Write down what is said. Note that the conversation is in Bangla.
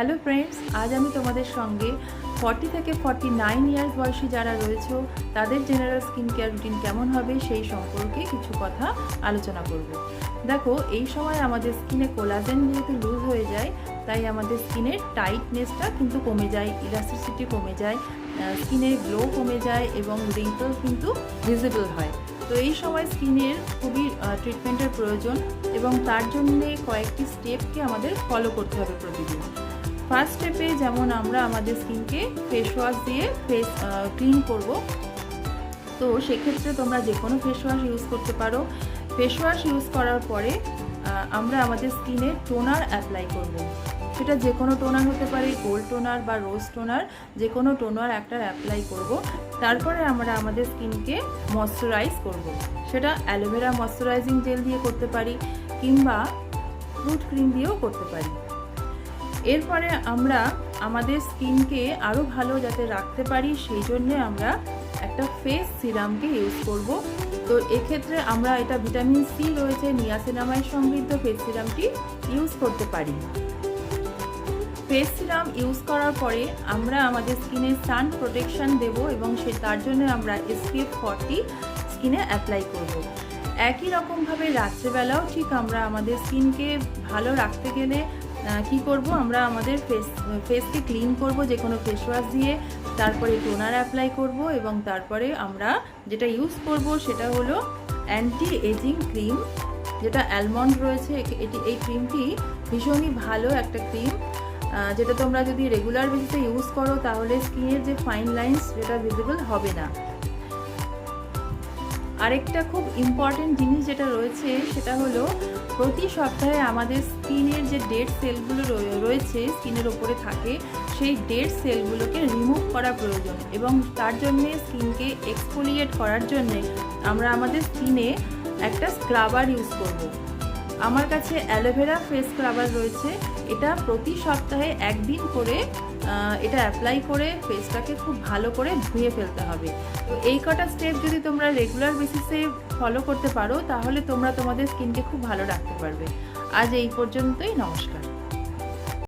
হ্যালো ফ্রেন্ডস, আজ আমি তোমাদের সঙ্গে 40 থেকে 49 ইয়ার্স বয়সী যারা রয়েছে তাদের জেনারেল স্কিন কেয়ার রুটিন কেমন হবে সেই সম্পর্কে কিছু কথা আলোচনা করব। দেখো, এই সময় আমাদের স্কিনে কোলাজেন যেহেতু লুজ হয়ে যায়, তাই আমাদের স্কিনের টাইটনেসটা কিন্তু কমে যায়, ইলাস্টিসিটি কমে যায়, স্কিনের গ্লো কমে যায় এবং রিঙ্কল কিন্তু ভিজিবল হয়। তো এই সময় স্কিনের খুবই ট্রিটমেন্টের প্রয়োজন এবং তার জন্যে কয়েকটি স্টেপকে আমাদের ফলো করতে হবে প্রতিদিন। ফার্স্ট স্টেপে যেমন আমরা আমাদের স্কিনকে ফেস ওয়াশ দিয়ে ফেস ক্লিন করব। তো সেক্ষেত্রে তোমরা যে কোনো ফেস ওয়াশ ইউজ করতে পারো। ফেস ওয়াশ ইউজ করার পরে আমরা আমাদের স্কিনে টোনার অ্যাপ্লাই করব। সেটা যে কোনো টোনার হতে পারে, গোল্ড টোনার বা রোজ টোনার, যে কোনো টোনার একটা অ্যাপ্লাই করব। তারপরে আমরা আমাদের স্কিনকে ময়শ্চারাইজ করব। সেটা অ্যালোভেরা ময়শ্চারাইজিং জেল দিয়ে করতে পারি কিংবা ফ্রুট ক্রিম দিয়েও করতে পারি। এরপরে আমরা আমাদের স্কিনকে আরও ভালো যাতে রাখতে পারি সেই জন্যে আমরা একটা ফেস সিরামকে ইউজ করব। তো এক্ষেত্রে আমরা এটা ভিটামিন সি রয়েছে, নিয়াসিনামাইড সমৃদ্ধ ফেস সিরামটি ইউজ করতে পারি। ফেস সিরাম ইউজ করার পরে আমরা আমাদের স্কিনে সান প্রোটেকশন দেব এবং তার জন্য আমরা SPF 40 স্কিনে অ্যাপ্লাই করব। একই রকমভাবে রাত্রেবেলাও ঠিক আমরা আমাদের স্কিনকে ভালো রাখতে গেলে কি করব, আমরা আমাদের ফেসকে ক্লিন করব যে কোনো ফেস ওয়াশ দিয়ে, তারপরে টোনার অ্যাপ্লাই করব এবং তারপরে আমরা যেটা ইউজ করব সেটা হলো অ্যান্টি এজিং ক্রিম, যেটা অ্যালমন্ড রয়েছে। এই ক্রিমটি ভীষণই ভালো একটা ক্রিম, যেটা তোমরা যদি রেগুলার বেসিসে ইউজ করো তাহলে স্কিনের যে ফাইন লাইন্স যেটা ভিজিবল হবে না। আরেকটা খুব ইম্পর্টেন্ট জিনিস যেটা রয়েছে সেটা হলো প্রতি সপ্তাহে আমাদের স্কিনের যে ডেড সেলগুলো রয়েছে স্কিনের ওপরে থাকে, সেই ডেড সেলগুলোকে রিমুভ করা প্রয়োজন এবং তার জন্যে স্কিনকে এক্সফোলিয়েট করার জন্যে আমরা আমাদের স্কিনে একটা স্ক্রাবার ইউজ করব। আমার কাছে অ্যালোভেরা ফেস স্ক্রাবার রয়েছে। এটা প্রতি সপ্তাহে একদিন করে এটা অ্যাপ্লাই করে ফেসটাকে খুব ভালো করে ধুয়ে ফেলতে হবে। তো এই কটা স্টেপ যদি তোমরা রেগুলার বেসিসে ফলো করতে পারো তাহলে তোমরা তোমাদের স্কিনকে খুব ভালো রাখতে পারবে। আজ এই পর্যন্তই, নমস্কার।